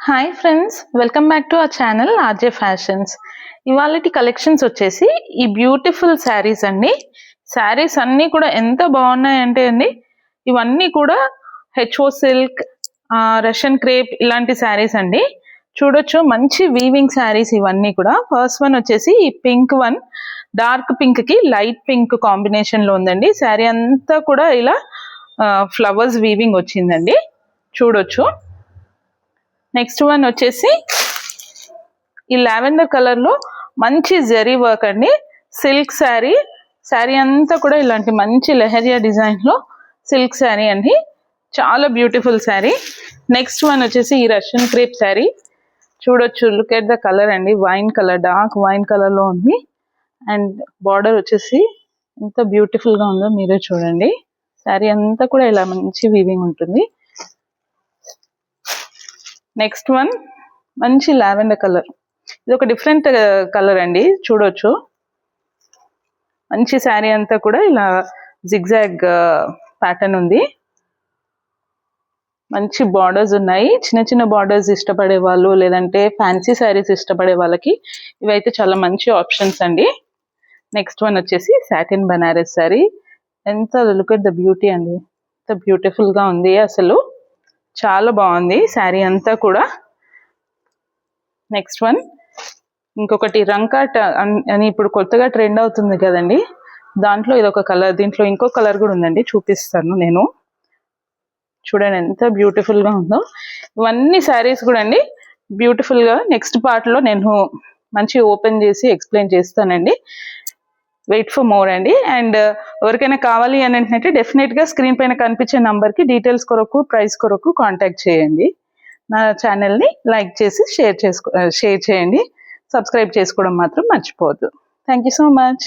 Hi friends, welcome back to our channel RJ fashions. ఇవాళటి collections వచ్చేసి ఈ beautiful saris అండి. శారీస్ అన్నీ కూడా ఎంత బాగున్నాయంటే అండి, ఇవన్నీ కూడా హెచ్ఓ సిల్క్, రష్యన్ క్రేప్ ఇలాంటి శారీస్ అండి. చూడొచ్చు, మంచి వీవింగ్ శారీస్ ఇవన్నీ కూడా. ఫస్ట్ వన్ వచ్చేసి ఈ పింక్ వన్, డార్క్ పింక్ కి లైట్ పింక్ కాంబినేషన్ లో ఉందండి. శారీ అంతా కూడా ఇలా ఫ్లవర్స్ వీవింగ్ వచ్చిందండి, చూడొచ్చు. నెక్స్ట్ వన్ వచ్చేసి ఈ లావెండర్ కలర్ లో మంచి జరీ వర్క్ అండి, సిల్క్ శారీ. శారీ అంతా కూడా ఇలాంటి మంచి లెహరియా డిజైన్ లో సిల్క్ శారీ అండి, చాలా బ్యూటిఫుల్ శారీ. నెక్స్ట్ వన్ వచ్చేసి ఈ రష్యన్ క్రేప్ శారీ. చూడొచ్చు, లుక్ ఎట్ ద కలర్ అండి, wine colour, dark wine colour లో ఉంది. అండ్ బార్డర్ వచ్చేసి ఎంత బ్యూటిఫుల్ గా ఉందో మీరే చూడండి. శారీ అంతా కూడా ఇలా మంచి వీవింగ్ ఉంటుంది. నెక్స్ట్ వన్ మంచి లావెండర్ కలర్, ఇది ఒక డిఫరెంట్ కలర్ అండి, చూడొచ్చు. మంచి శారీ అంతా కూడా ఇలా జిగ్జాగ్ ప్యాటర్న్ ఉంది, మంచి బార్డర్స్ ఉన్నాయి. చిన్న చిన్న బార్డర్స్ ఇష్టపడే వాళ్ళు, లేదంటే ఫ్యాన్సీ శారీస్ ఇష్టపడే వాళ్ళకి ఇవైతే చాలా మంచి ఆప్షన్స్ అండి. నెక్స్ట్ వన్ వచ్చేసి సాటిన్ బనారస్ శారీ. ఎంత లుక్ ఎట్ ద బ్యూటీ అండి, ఎంత బ్యూటిఫుల్ గా ఉంది, అసలు చాలా బాగుంది శారీ అంతా కూడా. నెక్స్ట్ వన్ ఇంకొకటి రంకాట్ అని ఇప్పుడు కొత్తగా ట్రెండ్ అవుతుంది కదండి, దాంట్లో ఇదొక కలర్. దీంట్లో ఇంకో కలర్ కూడా ఉందండి, చూపిస్తాను నేను. చూడండి ఎంత బ్యూటిఫుల్ గా ఉందో. ఇవన్నీ శారీస్ కూడా అండి బ్యూటిఫుల్ గా నెక్స్ట్ పార్ట్ లో నేను మంచి ఓపెన్ చేసి ఎక్స్ప్లెయిన్ చేస్తానండి. వెయిట్ ఫర్ మోర్ అండి. అండ్ ఎవరికైనా కావాలి అని అంటే డెఫినెట్ గా స్క్రీన్ పైన కనిపించే నంబర్ కి డీటెయిల్స్ కొరకు, ప్రైస్ కొరకు కాంటాక్ట్ చేయండి. నా ఛానల్ ని లైక్ చేసి షేర్ చేయండి. సబ్స్క్రైబ్ చేసుకోవడం మాత్రం మర్చిపోవద్దు. Thank you so much.